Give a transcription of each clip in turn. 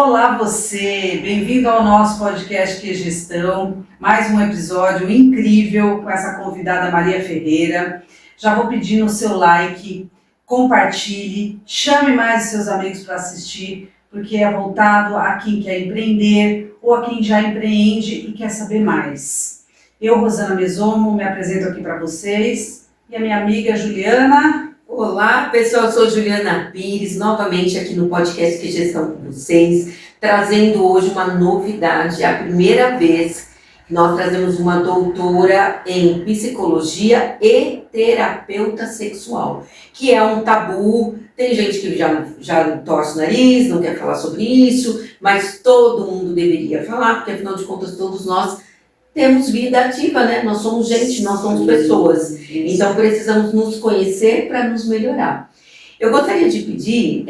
Olá você, bem-vindo ao nosso podcast Que Gestão, mais um episódio incrível com essa convidada Maria Ferreira. Já vou pedindo o seu like, compartilhe, chame mais os seus amigos para assistir, porque é voltado a quem quer empreender ou a quem já empreende e quer saber mais. Eu, Rosana Mesomo, me apresento aqui para vocês e a minha amiga Juliana. Olá, pessoal, eu sou Juliana Pires, novamente aqui no podcast Que Gestão com vocês, trazendo hoje uma novidade, a primeira vez que nós trazemos uma doutora em psicologia e terapeuta sexual, que é um tabu. Tem gente que já torce o nariz, não quer falar sobre isso, mas todo mundo deveria falar, porque afinal de contas todos nós temos vida ativa, né? Nós somos gente, nós somos pessoas. Então precisamos nos conhecer para nos melhorar. Eu gostaria de pedir,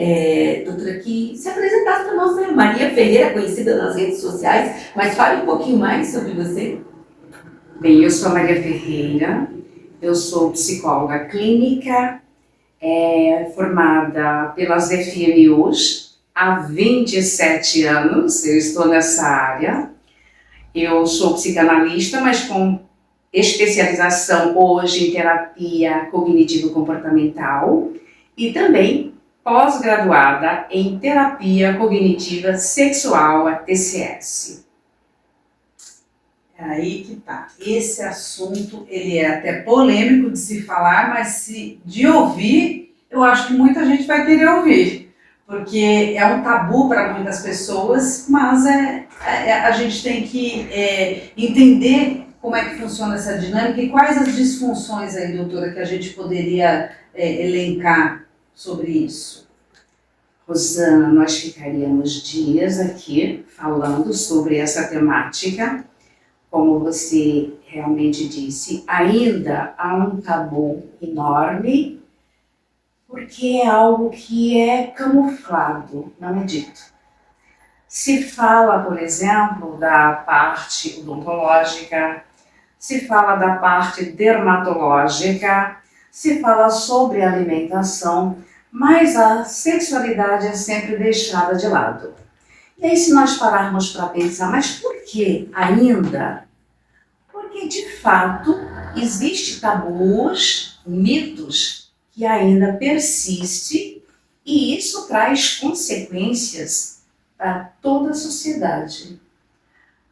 doutora, que se apresentasse para nós, né? Maria Ferreira, conhecida nas redes sociais, mas fale um pouquinho mais sobre você. Bem, eu sou a Maria Ferreira, eu sou psicóloga clínica, formada pelas FMUs há 27 anos, eu estou nessa área. Eu sou psicanalista, mas com especialização hoje em terapia cognitivo-comportamental e também pós-graduada em terapia cognitiva sexual, a TCS. É aí que tá. Esse assunto, ele é até polêmico de se falar, mas de ouvir, eu acho que muita gente vai querer ouvir. Porque é um tabu para muitas pessoas, mas a gente tem que entender como é que funciona essa dinâmica e quais as disfunções aí, doutora, que a gente poderia elencar sobre isso. Rosana, nós ficaríamos dias aqui falando sobre essa temática. Como você realmente disse, ainda há um tabu enorme, porque é algo que é camuflado, não é dito. Se fala, por exemplo, da parte odontológica, se fala da parte dermatológica, se fala sobre alimentação, mas a sexualidade é sempre deixada de lado. E aí, se nós pararmos para pensar, mas por que ainda? Porque, de fato, existem tabus, mitos, que ainda persiste, e isso traz consequências para toda a sociedade.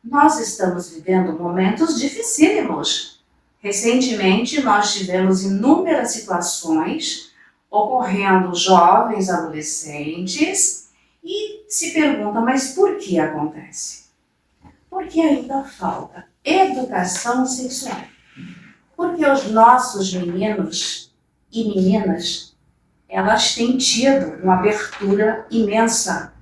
Nós estamos vivendo momentos dificílimos. Recentemente, nós tivemos inúmeras situações ocorrendo jovens, adolescentes, e se pergunta, mas por que acontece? Porque ainda falta educação sexual. Porque os nossos meninos e meninas, elas têm tido uma abertura imensa.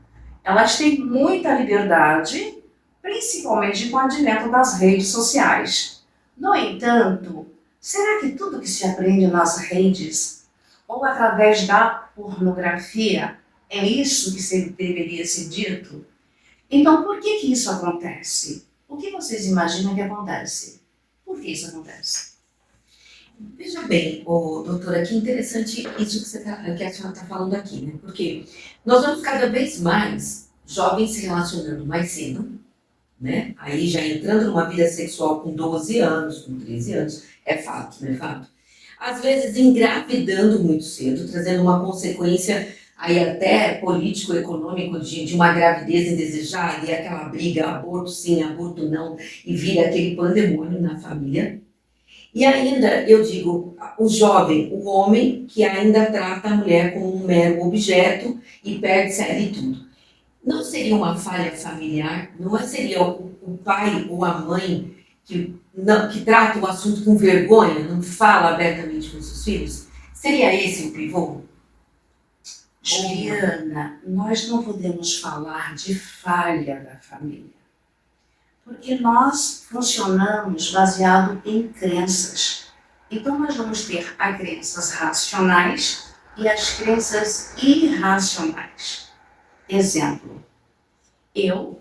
Elas têm muita liberdade, principalmente com o advento das redes sociais. No entanto, será que tudo que se aprende nas redes ou através da pornografia é isso que deveria ser dito? Então, por que isso acontece? O que vocês imaginam que acontece? Por que isso acontece? Veja bem, doutora, que interessante isso que a senhora está falando aqui, né? Porque nós vemos cada vez mais jovens se relacionando mais cedo, né? Aí já entrando numa vida sexual com 12 anos, com 13 anos, é fato, né? Fato. Às vezes engravidando muito cedo, trazendo uma consequência aí até político-econômico de uma gravidez indesejada e aquela briga, aborto sim, aborto não, e vira aquele pandemônio na família. E ainda, eu digo, o jovem, o homem que ainda trata a mulher como um mero objeto e perde-se ali tudo. Não seria uma falha familiar? Não seria o pai ou a mãe que trata o assunto com vergonha, não fala abertamente com seus filhos? Seria esse o pivô? Juliana, nós não podemos falar de falha da família. Porque nós funcionamos baseado em crenças. Então, nós vamos ter as crenças racionais e as crenças irracionais. Exemplo, eu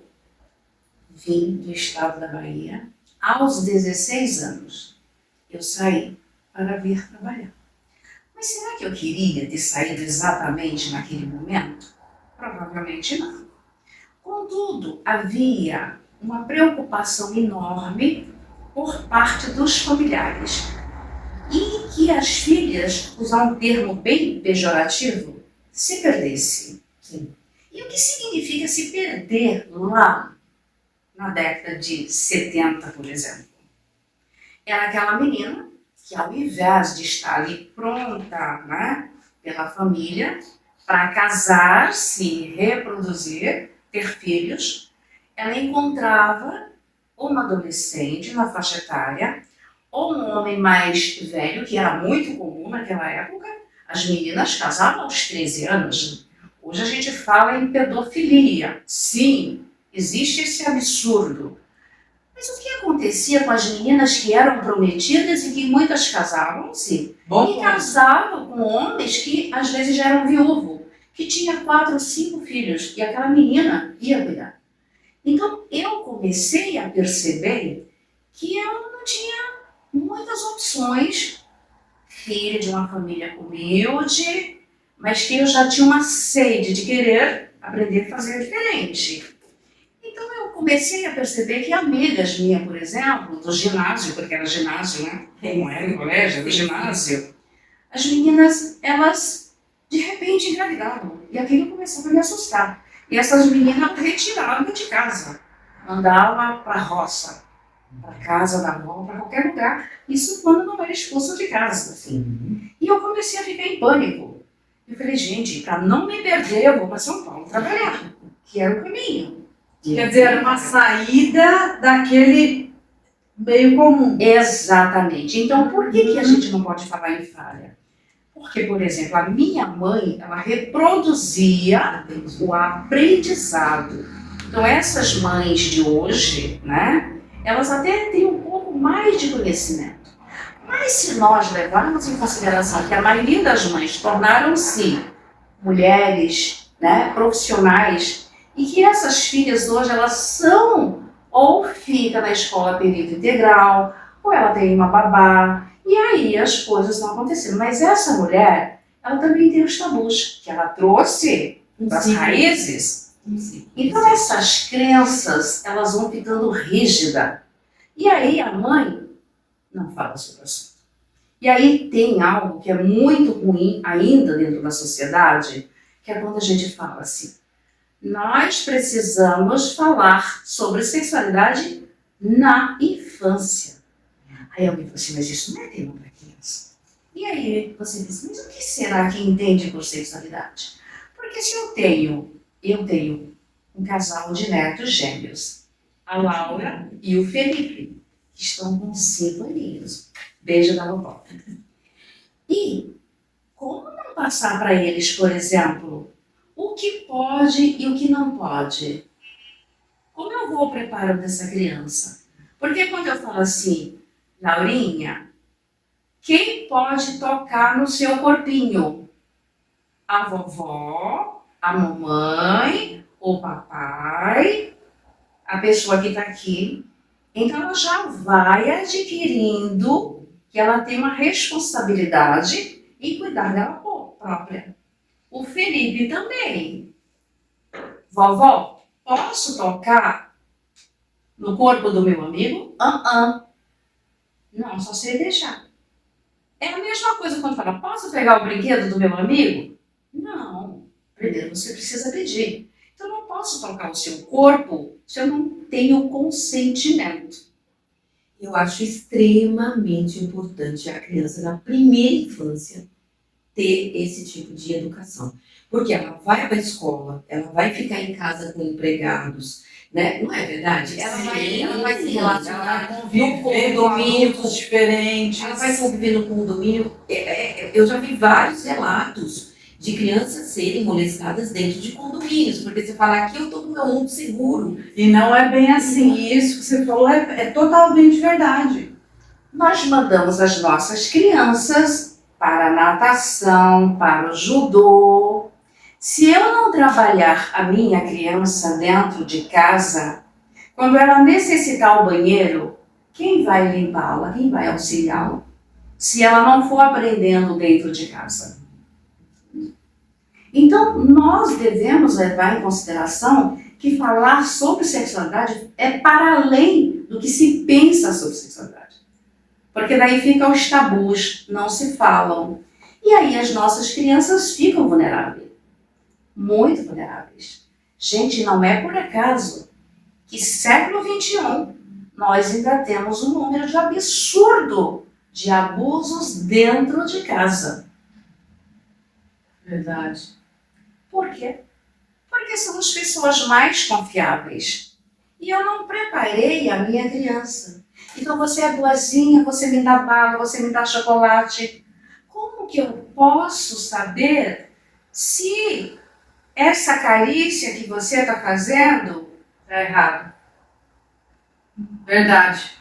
vim do estado da Bahia aos 16 anos. Eu saí para vir trabalhar. Mas será que eu queria ter saído exatamente naquele momento? Provavelmente não. Contudo, havia uma preocupação enorme por parte dos familiares e que as filhas, usar um termo bem pejorativo, se perdessem. Sim. E o que significa se perder lá na década de 70, por exemplo? Era aquela menina que, ao invés de estar ali pronta, né, pela família, para casar, se reproduzir, ter filhos, ela encontrava uma adolescente na faixa etária, ou um homem mais velho, que era muito comum naquela época. As meninas casavam aos 13 anos. Hoje a gente fala em pedofilia. Sim, existe esse absurdo. Mas o que acontecia com as meninas que eram prometidas e que muitas casavam-se? E casavam com homens que às vezes já eram viúvos, que tinha 4 ou 5 filhos, e aquela menina ia cuidar. Então eu comecei a perceber que eu não tinha muitas opções, filha de uma família humilde, mas que eu já tinha uma sede de querer aprender a fazer diferente. Então eu comecei a perceber que amigas minhas, por exemplo, do ginásio, porque era ginásio, né? Não era no colégio, era ginásio. As meninas, elas de repente engravidavam. E aquilo começava a me assustar. E essas meninas retiravam de casa. Mandavam para a roça, para casa da avó, para qualquer lugar. Isso quando não era expulsa de casa. Assim. E eu comecei a ficar em pânico. Eu falei, gente, para não me perder, eu vou para São Paulo trabalhar, que era o caminho. Quer dizer, era uma saída daquele meio comum. Exatamente. Então, por que a gente não pode falar em falha? Porque, por exemplo, a minha mãe, ela reproduzia o aprendizado. Então, essas mães de hoje, né, elas até têm um pouco mais de conhecimento. Mas se nós levarmos em consideração que a maioria das mães tornaram-se mulheres, né, profissionais, e que essas filhas hoje, elas são, ou fica na escola período integral, ou ela tem uma babá, e aí as coisas estão acontecendo. Mas essa mulher, ela também tem os tabus, que ela trouxe das raízes. Então essas crenças, elas vão ficando rígidas. E aí a mãe não fala sobre o assunto. E aí tem algo que é muito ruim ainda dentro da sociedade, que é quando a gente fala assim, nós precisamos falar sobre sexualidade na infância. Aí alguém fala assim, mas isso não é tema para criança. E aí você diz, mas o que será que entende por sexualidade? Porque se eu tenho um casal de netos gêmeos, a Laura e o Felipe, que estão com 5 aninhos. Beijo da vovó. E como não passar para eles, por exemplo, o que pode e o que não pode? Como eu vou preparando essa criança? Porque quando eu falo assim, Laurinha, quem pode tocar no seu corpinho? A vovó, a mamãe, o papai, a pessoa que está aqui. Então ela já vai adquirindo que ela tem uma responsabilidade em cuidar dela própria. O Felipe também. Vovó, posso tocar no corpo do meu amigo? Não, só sei deixar. É a mesma coisa quando fala, posso pegar o brinquedo do meu amigo? Não. Primeiro você precisa pedir. Então eu não posso tocar o seu corpo se eu não tenho consentimento. Eu acho extremamente importante a criança na primeira infância ter esse tipo de educação. Porque ela vai para a escola, ela vai ficar em casa com empregados, né? Não é verdade? Ela vai se relacionar no condomínio com diferentes. Ela vai conviver no condomínio. Eu já vi vários relatos de crianças serem molestadas dentro de condomínios, porque você fala, aqui eu estou no meu mundo seguro. E não é bem assim. E isso que você falou é totalmente verdade. Nós mandamos as nossas crianças para a natação, para o judô. Se eu não trabalhar a minha criança dentro de casa, quando ela necessitar o banheiro, quem vai limpá-la? Quem vai auxiliá-la? Se ela não for aprendendo dentro de casa. Então, nós devemos levar em consideração que falar sobre sexualidade é para além do que se pensa sobre sexualidade. Porque daí ficam os tabus, não se falam. E aí as nossas crianças ficam vulneráveis, muito vulneráveis. Gente, não é por acaso que século XXI nós ainda temos um número de absurdo de abusos dentro de casa. Verdade. Por quê? Porque são as pessoas mais confiáveis. E eu não preparei a minha criança. Então você é boazinha, você me dá bala, você me dá chocolate. Como que eu posso saber se essa carícia que você está fazendo está errado? Verdade.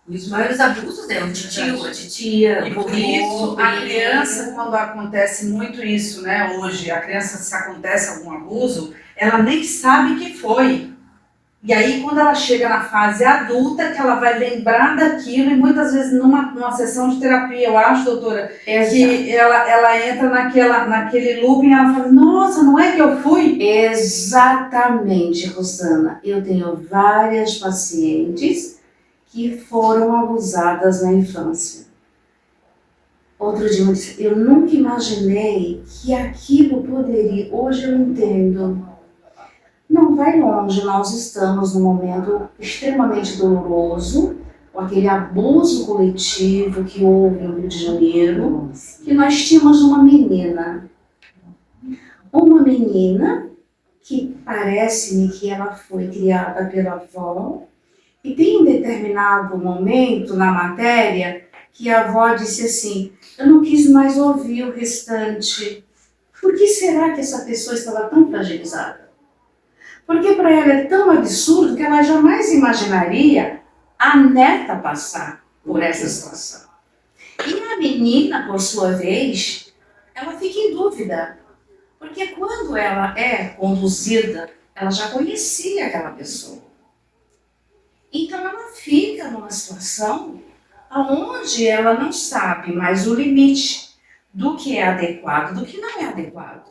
Os maiores abusos é o tio, a titia, E o por isso, vovô, a criança, quando acontece muito isso, né, hoje, a criança, se acontece algum abuso, ela nem sabe que foi. E aí, quando ela chega na fase adulta, que ela vai lembrar daquilo, e muitas vezes numa sessão de terapia, eu acho, doutora, que ela entra naquele looping e ela fala, nossa, não é que eu fui? Exatamente, Rosana. Eu tenho várias pacientes que foram abusadas na infância. Outro dia eu disse, eu nunca imaginei que aquilo poderia, hoje eu entendo. Não vai longe, nós estamos num momento extremamente doloroso, com aquele abuso coletivo que houve no Rio de Janeiro, que nós tínhamos uma menina que parece-me que ela foi criada pela avó, e tem um determinado momento na matéria que a avó disse assim, eu não quis mais ouvir o restante. Por que será que essa pessoa estava tão fragilizada? Porque para ela é tão absurdo que ela jamais imaginaria a neta passar por essa situação. E a menina, por sua vez, ela fica em dúvida. Porque quando ela é conduzida, ela já conhecia aquela pessoa. Então ela fica numa situação onde ela não sabe mais o limite do que é adequado, do que não é adequado.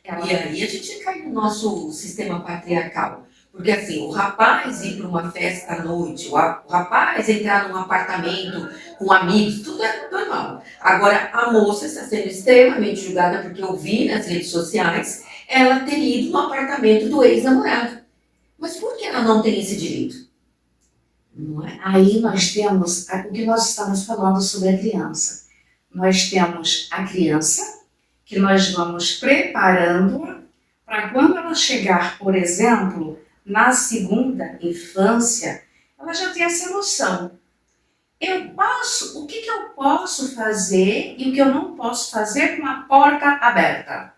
E aí a gente cai no nosso sistema patriarcal. Porque assim, o rapaz ir para uma festa à noite, o rapaz entrar num apartamento com amigos, tudo é normal. Agora, a moça está sendo extremamente julgada porque eu vi nas redes sociais ela ter ido no apartamento do ex-namorado. Mas por que ela não tem esse direito? Não é? Aí nós temos o que nós estamos falando sobre a criança. Nós temos a criança, que nós vamos preparando para quando ela chegar, por exemplo, na segunda infância, ela já tem essa noção. O que eu posso fazer e o que eu não posso fazer com a porta aberta?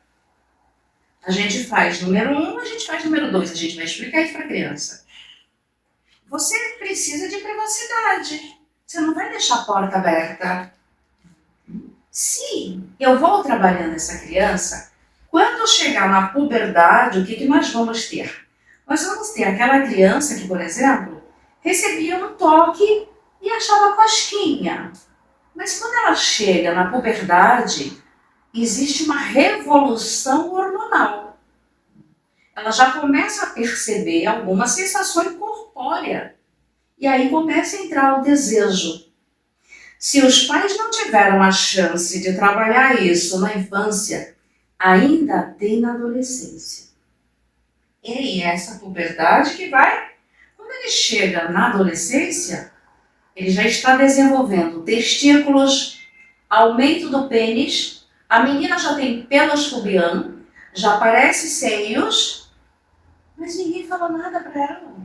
A gente faz número 1, a gente faz número 2, a gente vai explicar isso para a criança. Você precisa de privacidade. Você não vai deixar a porta aberta. Se eu vou trabalhando essa criança, quando chegar na puberdade, o que nós vamos ter? Nós vamos ter aquela criança que, por exemplo, recebia um toque e achava cosquinha. Mas quando ela chega na puberdade, existe uma revolução hormonal. Ela já começa a perceber alguma sensação corpórea. E aí começa a entrar o desejo. Se os pais não tiveram a chance de trabalhar isso na infância, ainda tem na adolescência. E é essa puberdade que vai, quando ele chega na adolescência, ele já está desenvolvendo testículos, aumento do pênis, a menina já tem pelos pubianos, já aparece seios, mas ninguém fala nada para ela.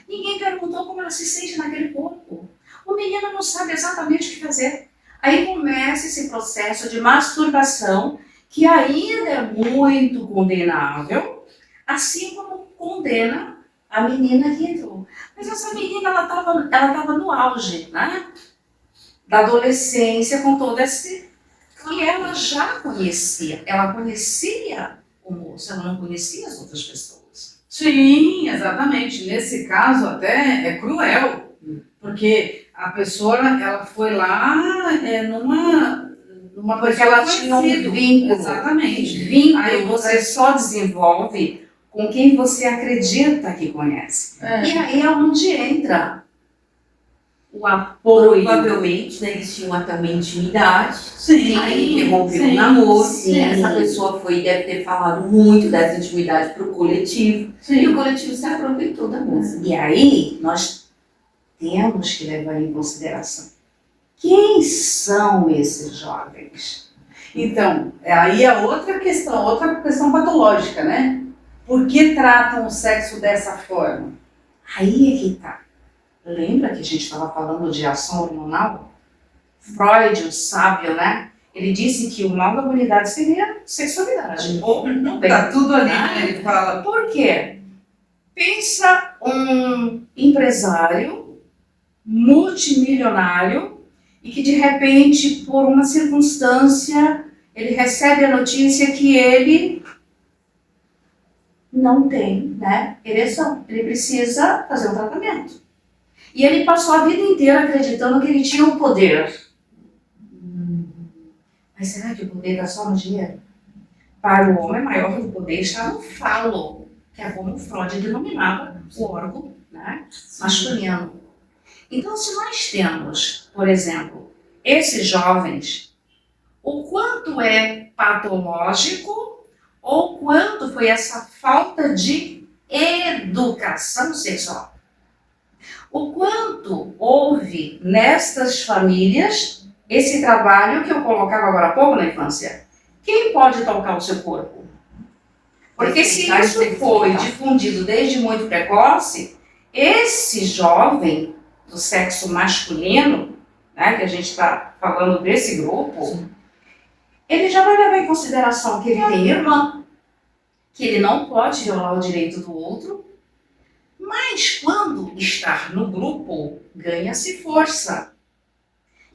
Ninguém perguntou como ela se sente naquele corpo. O menino não sabe exatamente o que fazer. Aí começa esse processo de masturbação, que ainda é muito condenável, assim como condena a menina que entrou. Mas essa menina, ela tava no auge, né? Da adolescência, com todo esse... E ela já conhecia. Ela conhecia o moço, ela não conhecia as outras pessoas. Sim, exatamente. Nesse caso até é cruel, porque a pessoa ela foi lá numa Porque ela tinha um vínculo. Exatamente. Vínculo Aí você só desenvolve com quem você acredita que conhece. E aí é onde entra o apoio. Provavelmente, né, eles tinham também intimidade. Sim. Aí interrompeu o namoro. Sim. Essa pessoa deve ter falado muito dessa intimidade pro coletivo. E Sim. o coletivo se aproveitou da moça. E aí nós temos que levar em consideração quem são esses jovens. Então, aí é outra questão patológica, né? Por que tratam o sexo dessa forma? Aí é que tá. Lembra que a gente estava falando de ação hormonal? Freud, o sábio, né? Ele disse que o mal da humanidade seria sexualidade. Ou não bem. Tá tudo ali, né? Ele fala. Por quê? Pensa um empresário multimilionário e que de repente, por uma circunstância, ele recebe a notícia que ele não tem, né, ereção. Ele precisa fazer um tratamento. E ele passou a vida inteira acreditando que ele tinha um poder. Mas será que o poder está só no dinheiro? Para o homem, maior que o poder está no falo, que é como Freud denominava o órgão, né, masculino. Então, se nós temos, por exemplo, esses jovens, o quanto é patológico ou quanto foi essa falta de educação sexual? O quanto houve nestas famílias esse trabalho que eu colocava agora há pouco na infância? Quem pode tocar o seu corpo? Porque se isso foi difundido desde muito precoce, esse jovem do sexo masculino, né, que a gente está falando desse grupo, sim, ele já vai levar em consideração que ele tem irmã, que ele não pode violar o direito do outro, mas quando estar no grupo, ganha-se força.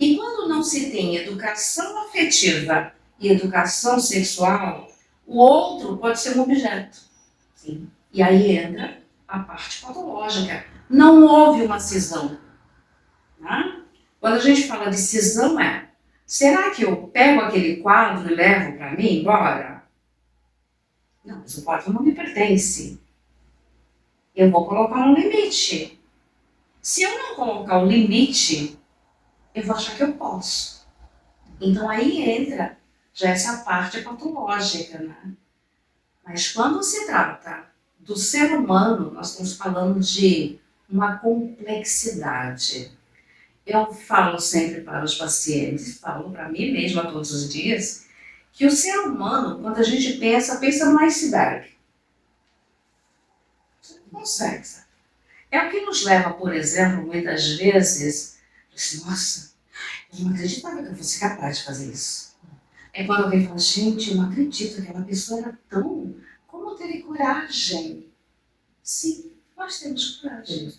E quando não se tem educação afetiva e educação sexual, o outro pode ser um objeto. Sim. E aí entra a parte patológica. Não houve uma cisão. Né? Quando a gente fala de cisão será que eu pego aquele quadro e levo para mim embora? Não, mas o quadro não me pertence. Eu vou colocar um limite. Se eu não colocar o limite, eu vou achar que eu posso. Então aí entra já essa parte patológica, né? Mas quando se trata do ser humano, nós estamos falando de uma complexidade. Eu falo sempre para os pacientes, falo para mim mesma todos os dias, que o ser humano, quando a gente pensa no iceberg. Você não consegue, sabe? É o que nos leva, por exemplo, muitas vezes, assim, nossa, eu não acreditava que eu fosse capaz de fazer isso. É quando alguém fala, gente, eu não acredito que aquela pessoa era tão... Como teve coragem? Sim, nós temos coragem.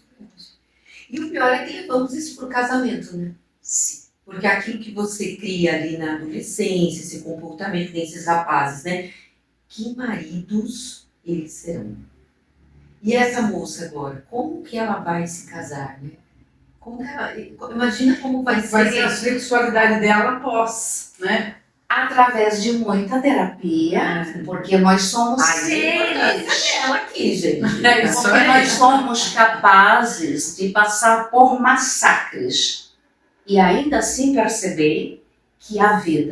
E o pior é que levamos isso para o casamento, né? Sim. Porque aquilo que você cria ali na adolescência, esse comportamento desses rapazes, né? Que maridos eles serão? E essa moça agora, como que ela vai se casar, né? Como que ela, imagina como vai ser a sexualidade dela após, né? Através de muita terapia, porque nós somos seres. Ela aqui, gente. Porque nós somos capazes de passar por massacres e ainda assim perceber que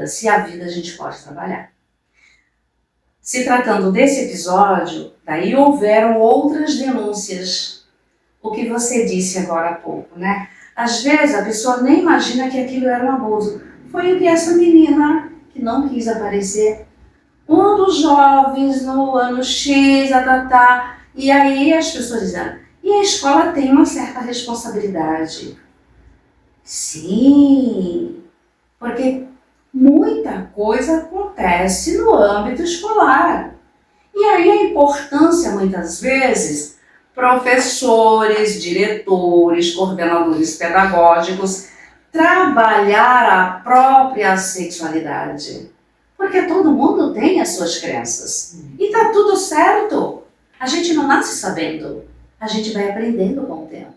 se a vida a gente pode trabalhar. Se tratando desse episódio, daí houveram outras denúncias. O que você disse agora há pouco, né? Às vezes a pessoa nem imagina que aquilo era um abuso. Foi o que essa menina, que não quis aparecer, um dos jovens no ano X, e aí as pessoas dizem, e a escola tem uma certa responsabilidade. Sim, porque muita coisa acontece no âmbito escolar. E aí a importância, muitas vezes, professores, diretores, coordenadores pedagógicos, trabalhar a própria sexualidade. Porque todo mundo tem as suas crenças. E tá tudo certo. A gente não nasce sabendo. A gente vai aprendendo com o tempo.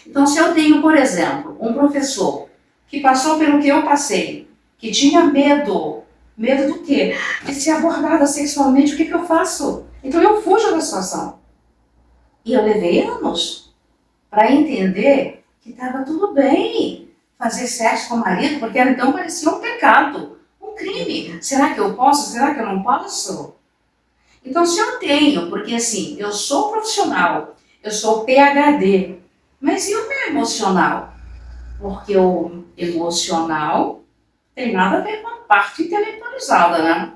Então, se eu tenho, por exemplo, um professor que passou pelo que eu passei, que tinha medo do quê? De ser abordada sexualmente, o que eu faço? Então eu fujo da situação. E eu levei anos para entender que estava tudo bem fazer sexo com o marido, porque então parecia um pecado, um crime. Será que eu posso? Será que eu não posso? Então, se eu tenho, porque assim, eu sou profissional, eu sou PhD, mas e o meu emocional? Porque o emocional tem nada a ver com a parte intelectualizada, né?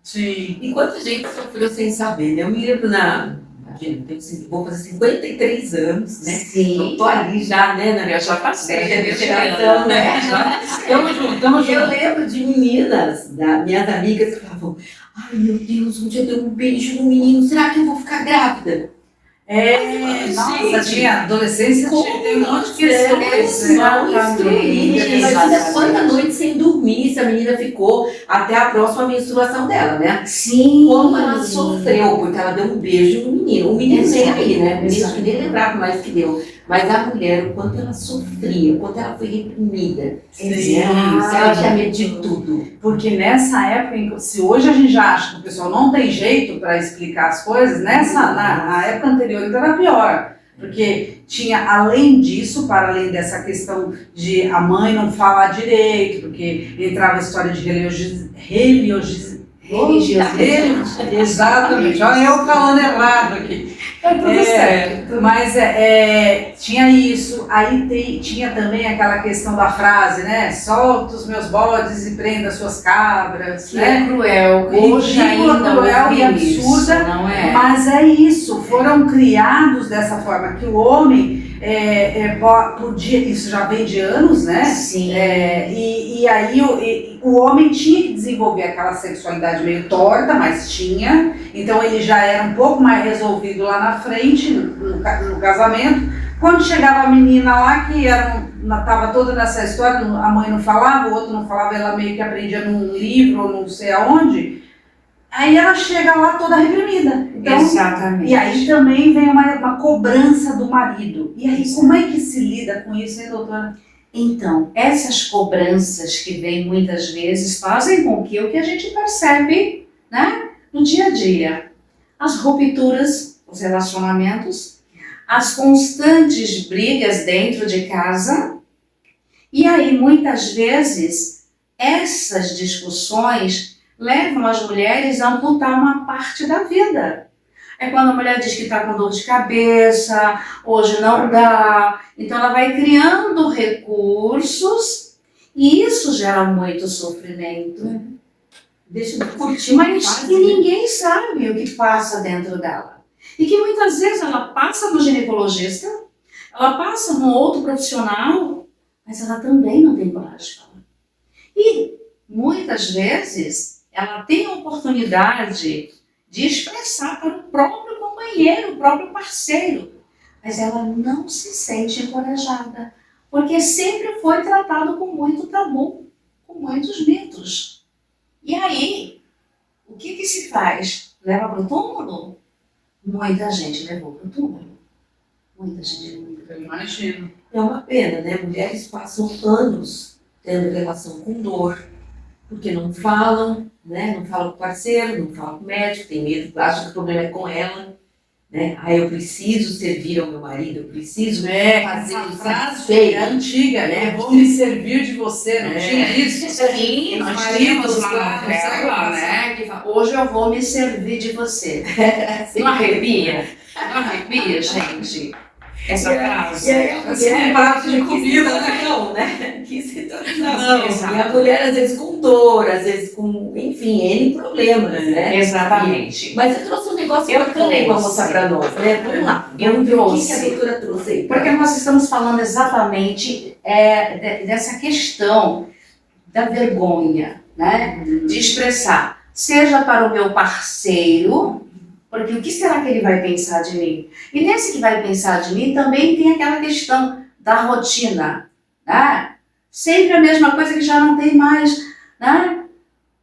Sim. E quanta gente sofreu sem saber, né? Eu me lembro imagina, vou fazer 53 anos, né? Sim. Eu tô ali já, né, na minha Já passei, geração, né? Tamo junto. Eu lembro de meninas, minhas amigas, que falavam, ai meu Deus, um dia eu dei um beijo no menino, será que eu vou ficar grávida? Nossa, tinha adolescência, tem um monte de questões. Mal instruída. Imagina quanta noite sem dormir se a menina ficou até a próxima menstruação dela, né? Sim. Como ela sofreu, porque ela deu um beijo no menino. O menino nem aí, né? O menino que nem lembrava mais que deu. Mas a mulher, o quanto ela sofria, o quanto ela foi reprimida. Sim. Ela tinha medo de tudo. Porque nessa época, se hoje a gente já acha que o pessoal não tem jeito para explicar as coisas, na época anterior então era pior. Porque tinha, além disso, para além dessa questão de a mãe não falar direito, porque entrava a história de religiosidade. Exatamente, olha eu falando errado aqui. Tá tudo certo. Mas tinha isso, aí tinha também aquela questão da frase, né? Solta os meus bodes e prenda as suas cabras, Que né? é cruel. Hoje Ridícula, ainda cruel e ouvi absurda, isso, não é? mas é isso, foram criados dessa forma, que o homem podia, isso já vem de anos, né? Sim. E aí o homem tinha que desenvolver aquela sexualidade meio torta, mas tinha, então ele já era um pouco mais resolvido lá na frente, no casamento. Quando chegava a menina lá, que estava toda nessa história, a mãe não falava, o outro não falava, ela meio que aprendia num livro ou não sei aonde, aí ela chega lá toda reprimida. Então, exatamente. E aí também vem uma cobrança do marido. E aí, como é que se lida com isso, hein, doutora? Então, essas cobranças que vêm muitas vezes fazem com que o que a gente percebe, né, no dia a dia, as rupturas, os relacionamentos, as constantes brigas dentro de casa, e aí muitas vezes essas discussões levam as mulheres a amputar uma parte da vida. É quando a mulher diz que está com dor de cabeça, hoje não dá. Então ela vai criando recursos e isso gera muito sofrimento. Deixa eu curtir, mas que ninguém sabe o que passa dentro dela. E que muitas vezes ela passa no ginecologista, ela passa no outro profissional, mas ela também não tem coragem de falar. E muitas vezes ela tem a oportunidade de expressar para o próprio companheiro, o próprio parceiro, mas ela não se sente encorajada, porque sempre foi tratado com muito tabu, com muitos mitos. E aí, o que se faz? Leva para o túmulo? Muita gente levou para o túmulo. Muita gente levou para o túmulo. Eu imagino. É uma pena, né? Mulheres passam anos tendo relação com dor, porque não falam, né? Não falam com o parceiro, não falam com o médico, tem medo, acham que o problema é com ela, né? Ah, eu preciso servir ao meu marido, eu preciso fazer essa ele frase satisfeito, antiga, né? Eu vou me servir de você, não tinha isso? Sim, Os nós maridos tínhamos lá, uma novela, né? né? Que fala, hoje eu vou me servir de você. Não arrepia? Não arrepia, gente? Essa frase. E aí a mulher, um prato de comida, né? não, né? Que situação. Não, E a mulher, às vezes, com dor, às vezes com, enfim, N problemas, né? Exatamente. Mas eu trouxe um negócio Eu bacana aí pra trouxe. mostrar pra nós, né? Vamos lá. Eu Vamos ver o que a trouxe. doutora trouxe aí. Porque nós estamos falando exatamente dessa questão da vergonha, né? De expressar, seja para o meu parceiro, porque o que será que ele vai pensar de mim? E nesse que vai pensar de mim também tem aquela questão da rotina, né? Sempre a mesma coisa que já não tem mais, né?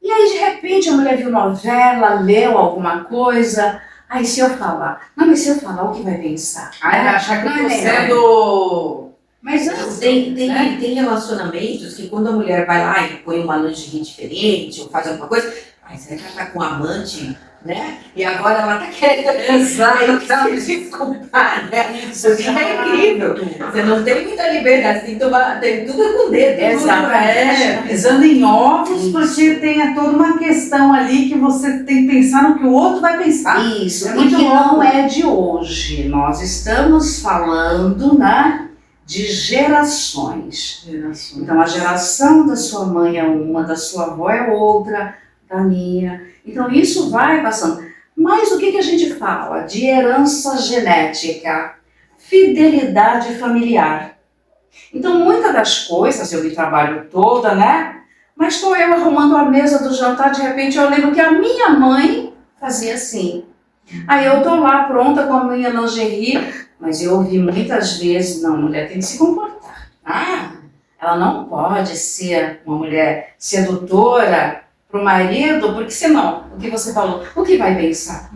E aí de repente a mulher viu novela, leu alguma coisa, aí se eu falar, não, mas se eu falar o que vai pensar? Ai, vai achar que eu Não tô é melhor. sendo... Mas antes, Tem relacionamentos que quando a mulher vai lá e põe uma lingerie diferente ou faz alguma coisa, ai, será que ela tá com um amante né? E agora ela tá querendo se desculpar, né? Isso é incrível. Você não tem muita liberdade, você tem que tomar, tem tudo com o dedo. Pisando em ovos, porque tem toda uma questão ali que você tem que pensar no que o outro vai pensar. Isso, É e muito que louco. não é de hoje. Nós estamos falando, né, de gerações. Então, a geração da sua mãe é uma, da sua avó é outra, da minha. Então, isso vai passando. Mas o que a gente fala? De herança genética, fidelidade familiar. Então, muitas das coisas, eu me trabalho toda, né? Mas estou eu arrumando a mesa do jantar, de repente eu lembro que a minha mãe fazia assim. Aí eu estou lá pronta com a minha lingerie, mas eu ouvi muitas vezes, não, mulher tem que se comportar. Ela não pode ser uma mulher sedutora para o marido, porque senão, o que você falou, o que vai pensar?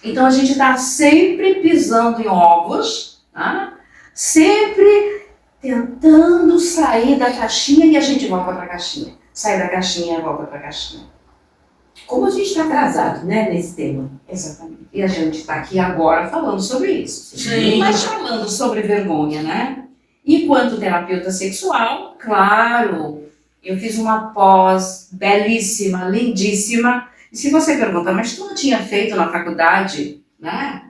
Então a gente está sempre pisando em ovos, tá? Sempre tentando sair da caixinha e a gente volta para a caixinha. Sai da caixinha e volta para a caixinha. Como a gente está atrasado, né, nesse tema. Exatamente. E a gente está aqui agora falando sobre isso. Sim. Mas falando sobre vergonha, né? E quanto terapeuta sexual, claro, eu fiz uma pós belíssima, lindíssima. E se você pergunta, mas tu não tinha feito na faculdade, né?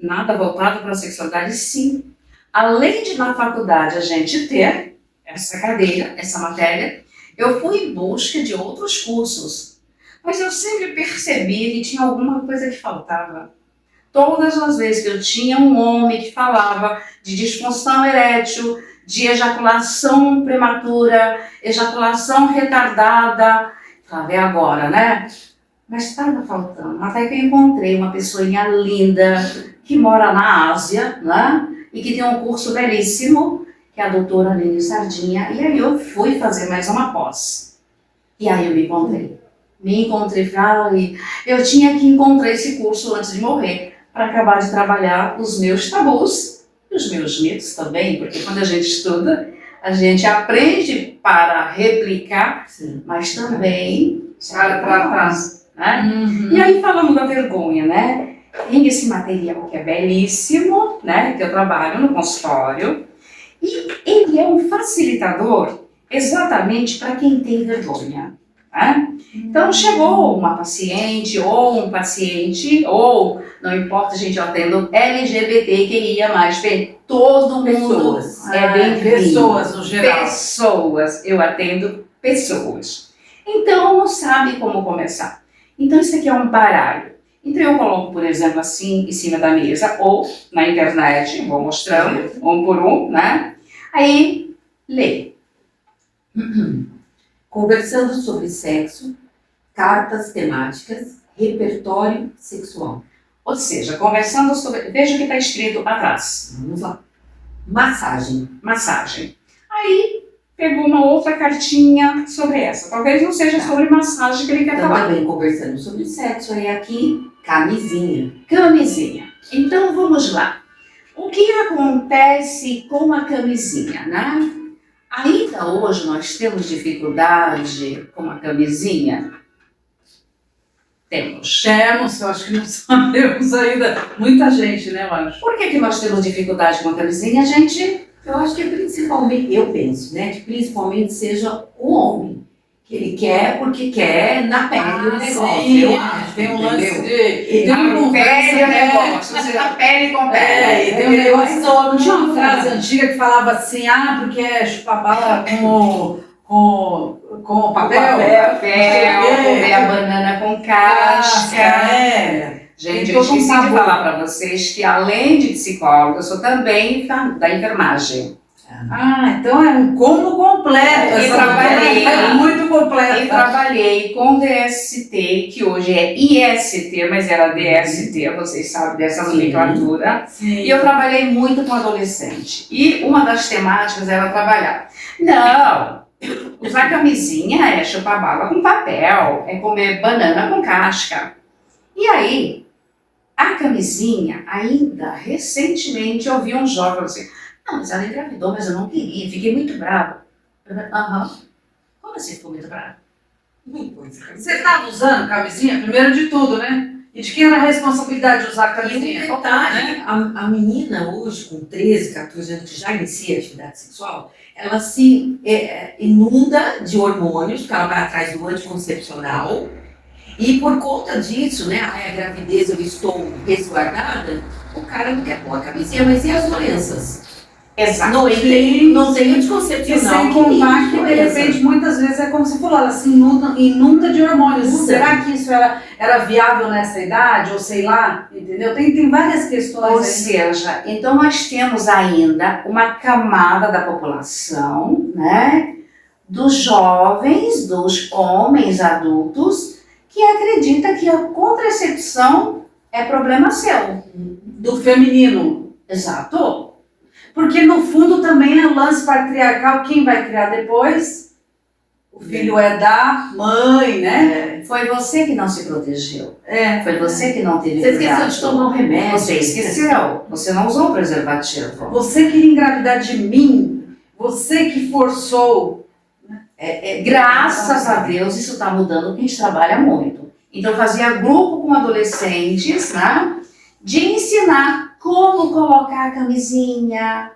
Nada voltado para a sexualidade? Sim. Além de na faculdade a gente ter essa cadeira, essa matéria, eu fui em busca de outros cursos. Mas eu sempre percebi que tinha alguma coisa que faltava. Todas as vezes que eu tinha um homem que falava de disfunção erétil, de ejaculação prematura, ejaculação retardada, falava, é agora, né? Mas estava faltando. Até que eu encontrei uma pessoinha linda que mora na Ásia, né? E que tem um curso belíssimo, que é a doutora Aline Sardinha. E aí eu fui fazer mais uma pós. E aí eu me encontrei. Eu tinha que encontrar esse curso antes de morrer, para acabar de trabalhar os meus tabus e os meus mitos também, porque quando a gente estuda, a gente aprende para replicar, Sim. mas também Para tratar. Né? E aí falando da vergonha, né? Tem esse material que é belíssimo, né? Que eu trabalho no consultório, e ele é um facilitador exatamente para quem tem vergonha. Né? Então chegou uma paciente ou um paciente, ou não importa, gente, eu atendo LGBTQIA+, todo mundo Pessoas. é bem-vindo. Pessoas, no geral. Pessoas, eu atendo pessoas. Então não sabe como começar. Então isso aqui é um baralho. Então eu coloco, por exemplo, assim em cima da mesa, ou na internet, vou mostrando, um por um, né? Aí, lê. Conversando sobre sexo, cartas temáticas, repertório sexual. Ou seja, conversando sobre... Veja o que está escrito atrás. Vamos lá. Massagem. Massagem. Aí, pegou uma outra cartinha sobre essa. Talvez não seja sobre massagem que ele quer falar. Também conversando sobre sexo, aí aqui, camisinha. Camisinha. Então, vamos lá. O que acontece com a camisinha, né? Ainda hoje nós temos dificuldade com a camisinha? Temos. Eu acho que não sabemos ainda. Muita gente, né, eu acho. Por que nós temos dificuldade com a camisinha, gente? Eu acho que principalmente, eu penso, né, que principalmente seja o homem. Que ele quer porque quer na pele do negócio. Sim, Eu acho, tem um lance entendeu? de... Tem uma A conversa, pele é né? negócio, você a pele com pele. É, e tem um negócio, não tinha uma frase antiga que falava assim, porque é chupar bala com o papel? Comer a banana com casca. É. Gente, Tem eu todo um esqueci de sabor. falar para vocês que além de psicóloga, eu sou também da enfermagem. Então é um combo completo. E essa trabalhei. mulher é muito completa. Eu trabalhei com DST, que hoje é IST, mas era DST, vocês sabem dessa nomenclatura. Sim. E eu trabalhei muito com adolescente. E uma das temáticas era trabalhar. Não, usar camisinha é chupar bala com papel, é comer banana com casca. E aí, a camisinha, ainda recentemente, eu vi um jovem falando assim, não, mas ela engravidou, mas eu não queria, fiquei muito brava. Como assim ficou muito brava? Você estava usando camisinha? Primeiro de tudo, né? E de quem era a responsabilidade de usar a E um camisinha? detalhe, a menina hoje, com 13, 14 anos, que já inicia a atividade sexual, ela se inunda de hormônios, porque ela vai atrás do anticoncepcional, e por conta disso, né, a gravidez, eu estou resguardada, o cara não quer pôr a camisinha, mas e as doenças? Exato. Não tem E anticoncepcional. sem contar que, de doença. repente, muitas vezes é como você falou, ela se inunda de hormônios. Inunda. Será que isso era viável nessa idade? Ou sei lá, entendeu? Tem várias questões Ou aí. seja, então nós temos ainda uma camada da população, né, dos jovens, dos homens adultos, que acredita que a contracepção é problema seu. Do feminino. Exato. Porque, no fundo, também é lance patriarcal. Quem vai criar depois? O filho é da mãe, né? Foi você que não se protegeu. É. Foi você que não teve Você esqueceu cuidado. de tomar um remédio. Você esqueceu. Você não usou preservativo. Você queria engravidar de mim. Você que forçou. Graças a Deus isso está mudando, porque a gente trabalha muito. Então eu fazia grupo com adolescentes, né, de ensinar como colocar a camisinha,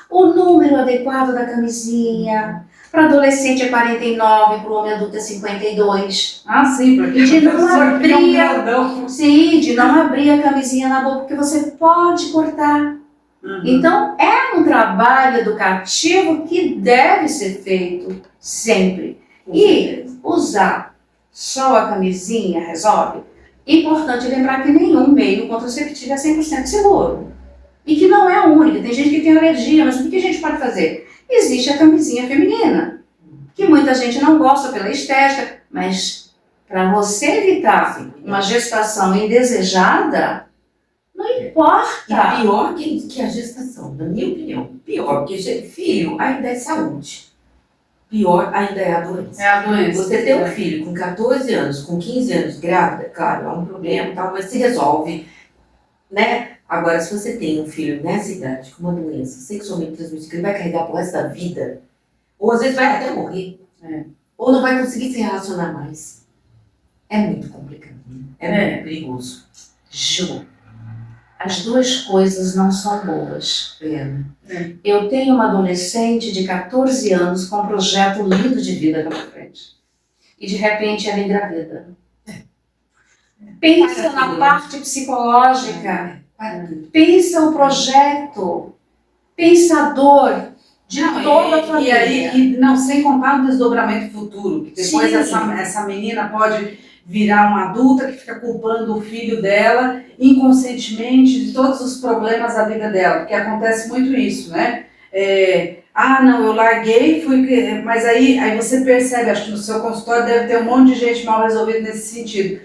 o número adequado da camisinha. Para adolescente é 49, para o homem adulto é 52. Ah, sim, porque De não pessoa que é um abrir, grandão. sim, de não abrir a camisinha na boca, porque você pode cortar. Uhum. Então, é um trabalho educativo que deve ser feito sempre. E usar só a camisinha resolve? Importante lembrar que nenhum meio contraceptivo é 100% seguro. E que não é único. Tem gente que tem alergia, mas o que a gente pode fazer? Existe a camisinha feminina, que muita gente não gosta pela estética, mas para você evitar uma gestação indesejada, não E importa. pior que a gestação, na minha opinião. Pior, porque filho ainda é saúde. Pior ainda é a doença. É a doença. Você ter um filho com 14 anos, com 15 anos grávida, claro, é um problema e tal, mas se resolve, né? Agora, se você tem um filho nessa idade com uma doença sexualmente transmissível que ele vai carregar pro resto da vida, ou às vezes vai até morrer, ou não vai conseguir se relacionar mais. É muito complicado, né? É muito perigoso. Ju, as duas coisas não são boas. Né? Eu tenho uma adolescente de 14 anos com um projeto lindo de vida pela frente. E de repente ela engravida. Pensa na parte psicológica. Pensa o projeto. Pensa a dor de toda a família. E aí, não, sem contar o desdobramento futuro, que depois Sim. essa menina pode virar uma adulta que fica culpando o filho dela inconscientemente de todos os problemas da vida dela, porque acontece muito isso, né? Não, eu larguei, mas aí você percebe, acho que no seu consultório deve ter um monte de gente mal resolvida nesse sentido,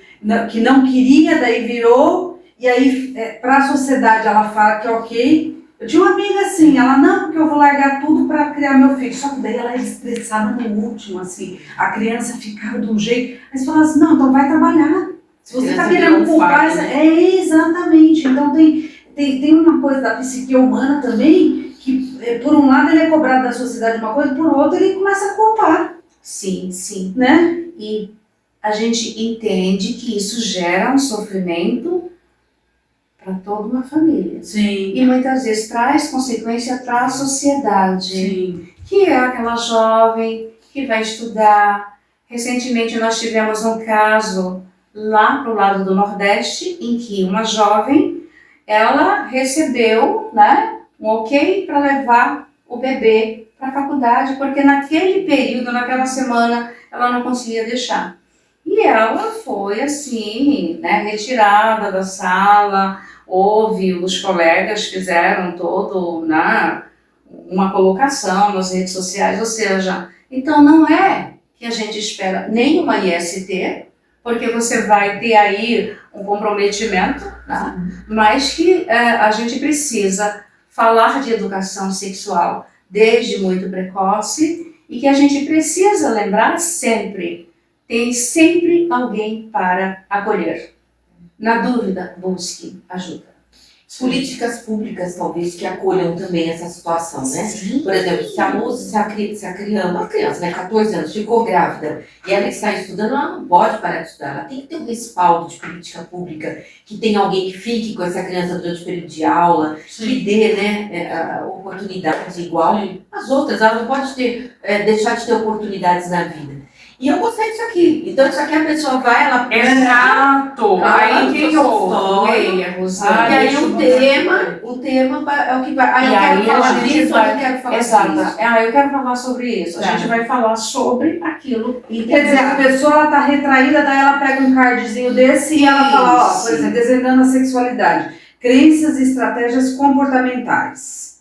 que não queria, daí virou, e aí para a sociedade ela fala que ok. Eu tinha uma amiga assim, ela, não, porque eu vou largar tudo para criar meu filho. Só que daí ela é estressada no último, assim, a criança ficava de um jeito. Aí você fala assim, não, então vai trabalhar. Se você está querendo culpar, exatamente. Então tem uma coisa da psique humana também, que por um lado ele é cobrado da sociedade uma coisa, por outro ele começa a culpar. Sim, sim. Né? E a gente entende que isso gera um sofrimento para toda uma família. Sim. E muitas vezes traz consequência para a sociedade. Sim. Que é aquela jovem que vai estudar. Recentemente nós tivemos um caso lá para o lado do Nordeste, em que uma jovem, ela recebeu, né, um ok para levar o bebê para a faculdade, porque naquele período, naquela semana, ela não conseguia deixar. E ela foi assim, né, retirada da sala. Houve, os colegas fizeram todo, né, uma colocação nas redes sociais, ou seja, então não é que a gente espera nenhuma IST, porque você vai ter aí um comprometimento, né, mas que a gente precisa falar de educação sexual desde muito precoce e que a gente precisa lembrar sempre, tem sempre alguém para acolher. Na dúvida, busque ajuda. políticas públicas, talvez, que acolham também essa situação, né? Por exemplo, se a criança, uma criança, né, 14 anos, ficou grávida e ela está estudando, ela não pode parar de estudar, ela tem que ter um respaldo de política pública, que tenha alguém que fique com essa criança durante o período de aula, que dê, né, a oportunidade igual às outras, ela não pode deixar de ter oportunidades na vida. E eu gostei disso aqui. Então, isso aqui a pessoa vai, ela... Exato! Aí que que eu e aí o tema é o que vai... Aí E eu aí quero falar a gente disso, vai- eu quero falar Exato. disso. Eu quero falar sobre isso. Tá. A gente vai falar sobre aquilo. Quer dizer, a pessoa ela tá retraída, daí ela pega um cardzinho desse e ela fala, ó, por exemplo, desvendando a sexualidade, crenças e estratégias comportamentais.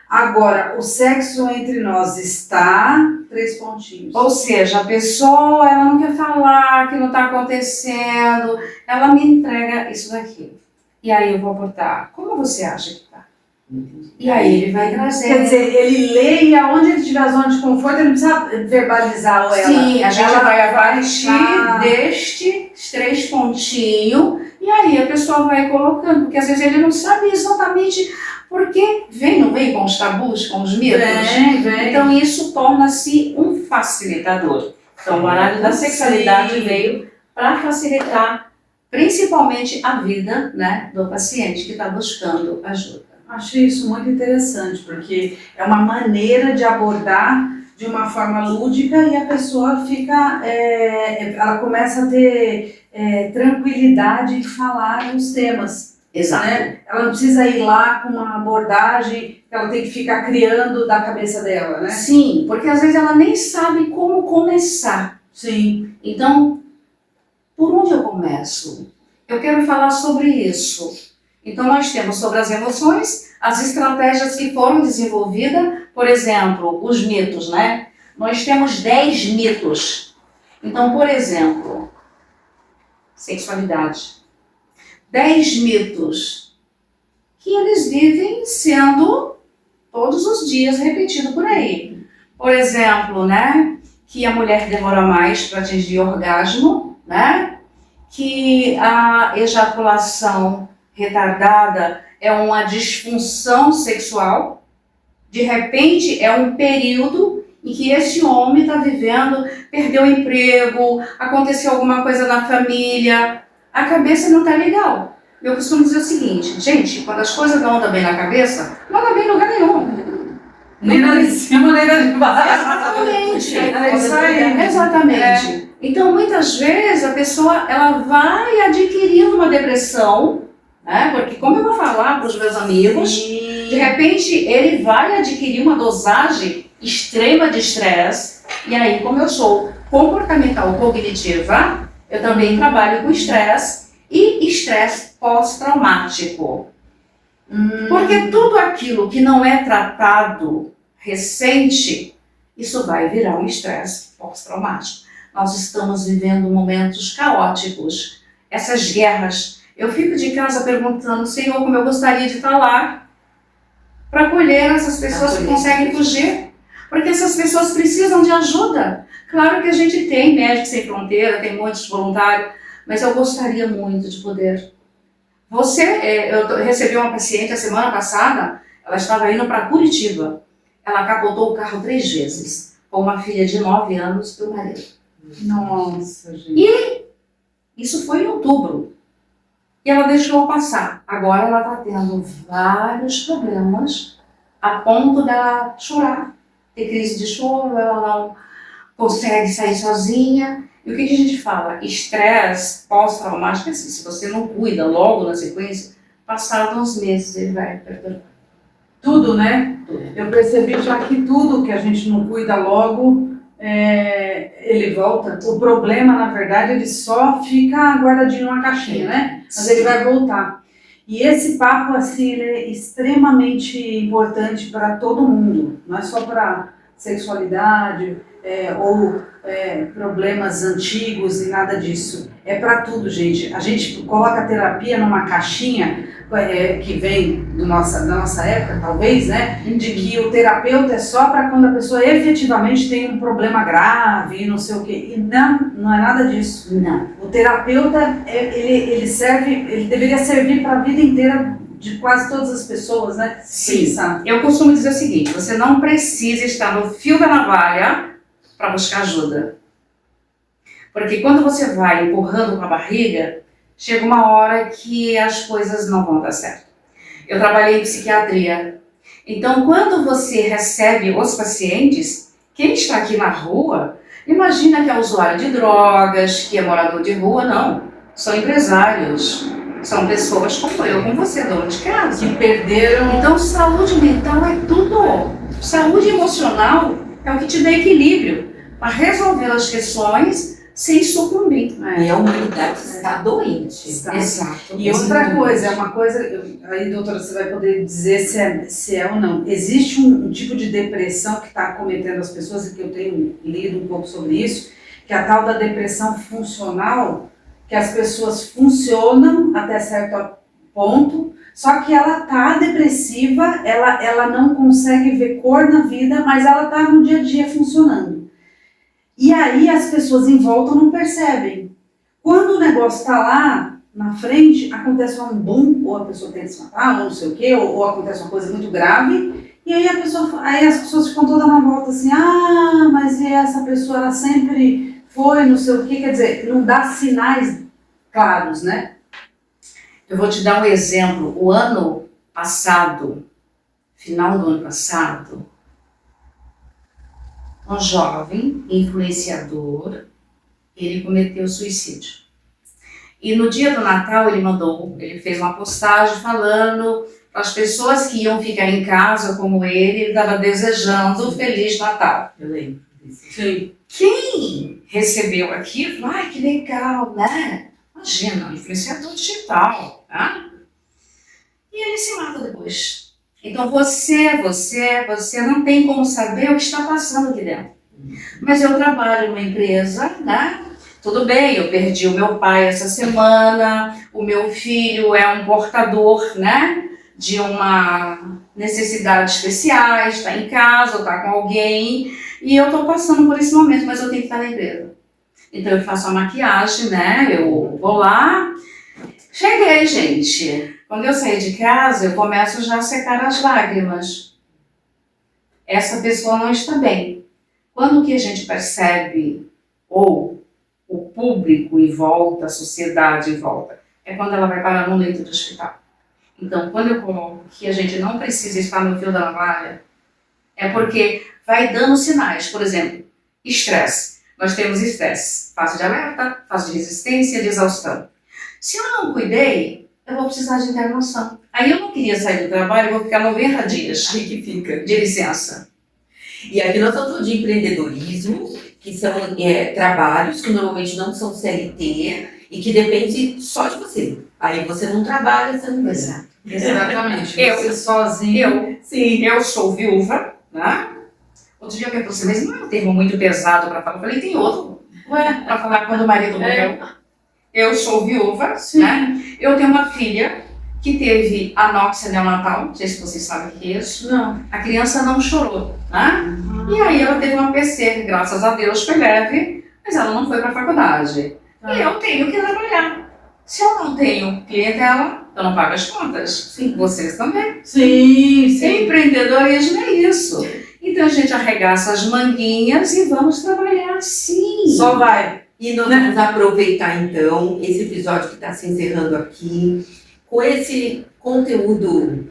Agora, o sexo entre nós está, 3 pontinhos. Ou seja, a pessoa, ela não quer falar que não está acontecendo, ela me entrega isso daqui. E aí eu vou botar, como você acha que tá? E aí ele vai trazer. Quer dizer, ele lê e aonde ele tiver a zona de conforto, ele não precisa verbalizar ou ela. Sim, a gente ela vai partir Ah. destes 3 pontinhos e aí a pessoa vai colocando, porque às vezes ele não sabe exatamente porque não vem com os tabus, com os mitos. Vem. Então isso torna-se um facilitador. Então o baralho da sexualidade Sim. veio para facilitar principalmente a vida, né, do paciente que está buscando ajuda. Achei isso muito interessante, porque é uma maneira de abordar de uma forma lúdica e a pessoa fica, ela começa a ter tranquilidade em falar os temas. Né? Ela não precisa ir lá com uma abordagem que ela tem que ficar criando da cabeça dela, né? Sim, porque às vezes ela nem sabe como começar. Sim. Então, por onde eu começo? Eu quero falar sobre isso. Então, nós temos sobre as emoções, as estratégias que foram desenvolvidas, por exemplo, os mitos, né? Nós temos 10 mitos. Então, por exemplo, sexualidade. 10 mitos que eles vivem sendo todos os dias repetido por aí. Por exemplo, né, que a mulher demora mais para atingir orgasmo, né, que a ejaculação retardada é uma disfunção sexual. De repente, é um período em que esse homem está vivendo, perdeu o emprego, aconteceu alguma coisa na família, a cabeça não está legal. Eu costumo dizer o seguinte, gente, quando as coisas não andam bem na cabeça, não anda bem em lugar nenhum. Nem na de cima, nem na de baixo. Exatamente. É isso aí. Exatamente. Então, muitas vezes, a pessoa ela vai adquirindo uma depressão, né? Porque, como eu vou falar para os meus amigos, de repente, ele vai adquirir uma dosagem extrema de estresse. E aí, como eu sou comportamental cognitiva, eu também trabalho com estresse e estresse pós-traumático. Porque tudo aquilo que não é tratado recente, isso vai virar um estresse pós-traumático. Nós estamos vivendo momentos caóticos, essas guerras. Eu fico de casa perguntando, Senhor, como eu gostaria de estar lá para acolher essas pessoas que conseguem fugir. Porque essas pessoas precisam de ajuda. Claro que a gente tem Médicos Sem Fronteira, tem muitos voluntários, mas eu gostaria muito de poder. Eu recebi uma paciente a semana passada, ela estava indo para Curitiba. Ela capotou o carro 3 vezes, com uma filha de 9 anos e o marido. Nossa, gente. E isso foi em outubro. E ela deixou passar. Agora ela está tendo vários problemas a ponto dela chorar. Ter crise de choro, ela não consegue sair sozinha. E o que a gente fala? Estresse pós-traumático, assim, se você não cuida logo na sequência, passados uns meses ele vai perder. Tudo, né? Eu percebi já que tudo que a gente não cuida logo, ele volta. O problema, na verdade, ele só fica guardadinho numa caixinha, né? Mas ele vai voltar. E esse papo, assim, ele é extremamente importante para todo mundo. Não é só para sexualidade ou problemas antigos e nada disso. É para tudo, gente. A gente coloca a terapia numa caixinha que vem da nossa época, talvez, né? De que o terapeuta é só para quando a pessoa efetivamente tem um problema grave e não sei o quê. E não é nada disso. Não. O terapeuta, ele deveria servir para a vida inteira de quase todas as pessoas, né? Sim. Pensar. Eu costumo dizer o seguinte, você não precisa estar no fio da navalha para buscar ajuda. Porque quando você vai empurrando com a barriga, chega uma hora que as coisas não vão dar certo. Eu trabalhei em psiquiatria. Então, quando você recebe os pacientes, quem está aqui na rua, imagina que é usuário de drogas, que é morador de rua, não. São empresários, são pessoas como eu, como você, dona de casa. Que perderam. Então, saúde mental é tudo. Saúde emocional é o que te dá equilíbrio para resolver as questões sem sucumbir. E a humanidade está doente. Está. Exato. E outra coisa, é uma coisa, aí doutora, você vai poder dizer se é ou não. Existe um tipo de depressão que está acometendo as pessoas, e que eu tenho lido um pouco sobre isso, que é a tal da depressão funcional, que as pessoas funcionam até certo ponto, só que ela tá depressiva, ela não consegue ver cor na vida, mas ela tá no dia a dia funcionando. E aí as pessoas em volta não percebem. Quando o negócio está lá na frente, acontece um boom, ou a pessoa tem que se matar, ou não sei o quê, ou acontece uma coisa muito grave, e aí aí as pessoas ficam todas na volta assim, mas essa pessoa ela sempre foi, não sei o quê, quer dizer, não dá sinais claros, né? Eu vou te dar um exemplo. O ano passado, final do ano passado, um jovem influenciador, ele cometeu suicídio. E no dia do Natal ele fez uma postagem falando para as pessoas que iam ficar em casa como ele estava desejando Feliz Natal. Eu lembro disso. Sim. Quem recebeu aquilo, que legal, né? Imagina, influenciador digital, tá? E ele se mata depois. Então você não tem como saber o que está passando aqui dentro. Mas eu trabalho numa empresa, né? Tudo bem, eu perdi o meu pai essa semana, o meu filho é um portador, né? De uma necessidade especial, está em casa, está com alguém, e eu estou passando por esse momento, mas eu tenho que estar na empresa. Então eu faço a maquiagem, né? Eu vou lá. Cheguei, gente. Quando eu saí de casa, eu começo já a secar as lágrimas. Essa pessoa não está bem. Quando que a gente percebe, ou o público em volta, a sociedade em volta, é quando ela vai parar no leito do hospital. Então, quando eu coloco que a gente não precisa estar no fio da navalha, é porque vai dando sinais. Por exemplo, estresse. Nós temos estresse, fase de alerta, fase de resistência, de exaustão. Se eu não cuidei, eu vou precisar de internação. Aí eu não queria sair do trabalho, eu vou ficar 90 dias Aí que fica. de licença. E aqui nós estamos falando de empreendedorismo, que são trabalhos que normalmente não são CLT e que depende só de você. Aí você não trabalha, você não ganha. Exatamente. Eu- Você sozinho. Eu sou viúva, né? Outro dia eu perguntei assim, mas não é um termo muito pesado para falar? Eu falei, tem outro para falar quando o marido morreu. Eu sou viúva, Sim. né? Eu tenho uma filha que teve anóxia neonatal, não sei se vocês sabem o que é isso. Não. A criança não chorou, né? E aí ela teve uma PC, que graças a Deus foi leve, mas ela não foi para a faculdade. E eu tenho que trabalhar. Se eu não tenho clientela, eu não pago as contas. Sim, vocês também. Sim, sim. Empreendedorismo é isso. Então a gente arregaça as manguinhas e vamos trabalhar sim. Só vai. E nós vamos aproveitar então esse episódio que está se encerrando aqui com esse conteúdo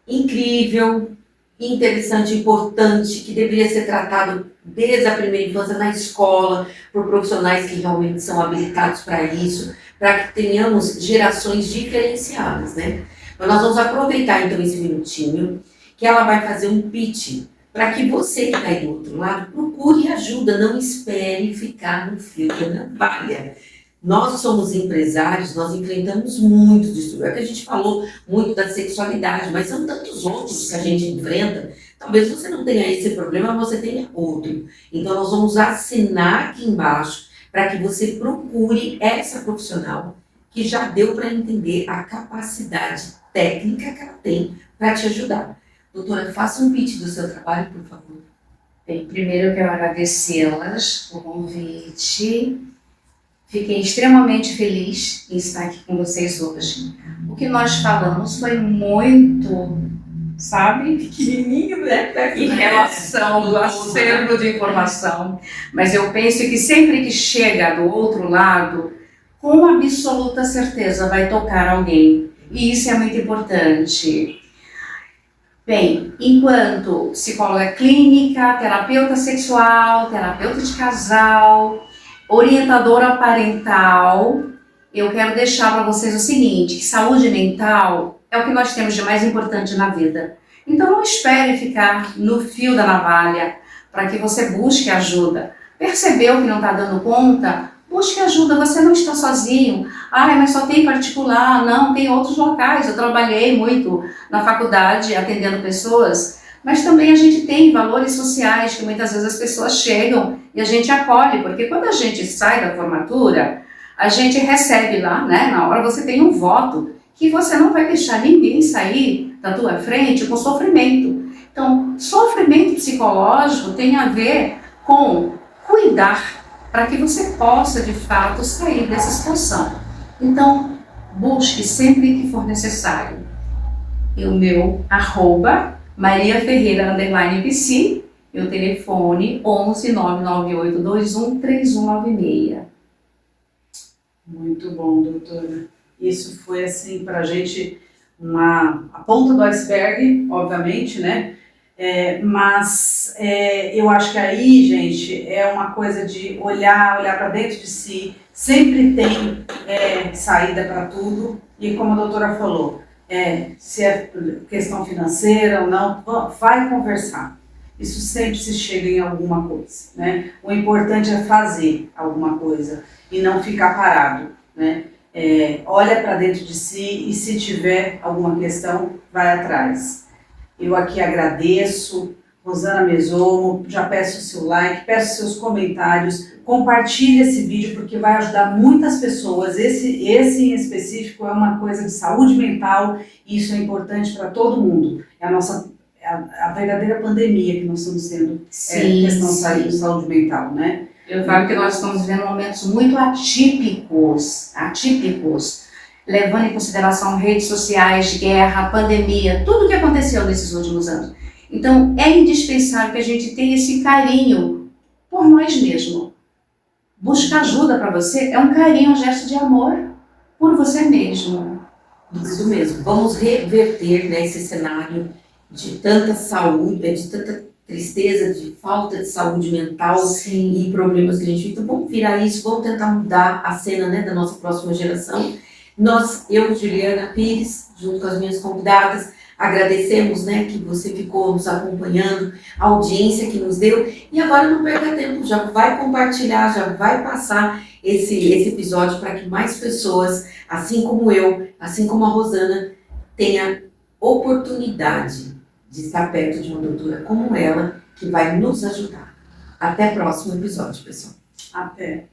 incrível, interessante, importante, que deveria ser tratado desde a primeira infância na escola, por profissionais que realmente são habilitados para isso, para que tenhamos gerações diferenciadas, né? Mas nós vamos aproveitar então esse minutinho, que ela vai fazer um pitch, para que você que está aí do outro lado procure ajuda, não espere ficar no fio da navalha. Nós somos empresários, nós enfrentamos muitos distúrbios. É que a gente falou muito da sexualidade, mas são tantos outros que a gente enfrenta. Talvez você não tenha esse problema, mas você tenha outro. Então nós vamos assinar aqui embaixo para que você procure essa profissional que já deu para entender a capacidade técnica que ela tem para te ajudar. Doutora, faça um pitch do seu trabalho, por favor. Bem, primeiro eu quero agradecê-las por convite. Fiquei extremamente feliz em estar aqui com vocês hoje. O que nós falamos foi muito, sabe, Pequenininho, né? em relação ao acervo de informação, mas eu penso que sempre que chega do outro lado, com absoluta certeza vai tocar alguém, e isso é muito importante. Bem, enquanto psicóloga clínica, terapeuta sexual, terapeuta de casal, orientadora parental, eu quero deixar para vocês o seguinte, que saúde mental é o que nós temos de mais importante na vida. Então não espere ficar no fio da navalha para que você busque ajuda. Percebeu que não está dando conta? Busque ajuda, você não está sozinho. Mas só tem particular. Não, tem outros locais. Eu trabalhei muito na faculdade atendendo pessoas, mas também a gente tem valores sociais que muitas vezes as pessoas chegam e a gente acolhe, porque quando a gente sai da formatura, a gente recebe lá, né, na hora você tem um voto que você não vai deixar ninguém sair da tua frente com sofrimento. Então, sofrimento psicológico tem a ver com cuidar para que você possa, de fato, sair dessa situação. Então, busque sempre que for necessário. E o meu @Maria Ferreira _PC, meu telefone 11 99821 3196. Muito bom, doutora. Isso foi, assim, para a gente a ponta do iceberg, obviamente, né? Mas eu acho que aí, gente, é uma coisa de olhar para dentro de si. Sempre tem saída para tudo. E como a doutora falou, se é questão financeira ou não, vai conversar. Isso sempre se chega em alguma coisa, né? O importante é fazer alguma coisa e não ficar parado, né? Olha para dentro de si e se tiver alguma questão, vai atrás. Eu aqui agradeço, Rosana Mesomo, já peço o seu like, peço seus comentários, compartilhe esse vídeo porque vai ajudar muitas pessoas. Esse em específico é uma coisa de saúde mental e isso é importante para todo mundo. É a verdadeira pandemia que nós estamos tendo, questão de saúde mental, né? Eu falo que nós estamos vivendo momentos muito atípicos, levando em consideração redes sociais, guerra, pandemia, tudo o que aconteceu nesses últimos anos. Então, é indispensável que a gente tenha esse carinho por nós mesmos. Buscar ajuda para você é um carinho, um gesto de amor por você mesmo. Isso mesmo. Vamos reverter, né, esse cenário de tanta saúde, de tanta tristeza, de falta de saúde mental. Sim. E problemas que a gente vive. Então, vamos virar isso, vamos tentar mudar a cena, né, da nossa próxima geração. Eu, Juliana Pires, junto com as minhas convidadas, agradecemos, né, que você ficou nos acompanhando, a audiência que nos deu. E agora não perca tempo, já vai compartilhar, já vai passar esse episódio para que mais pessoas, assim como eu, assim como a Rosana, tenha oportunidade de estar perto de uma doutora como ela, que vai nos ajudar. Até o próximo episódio, pessoal. Até.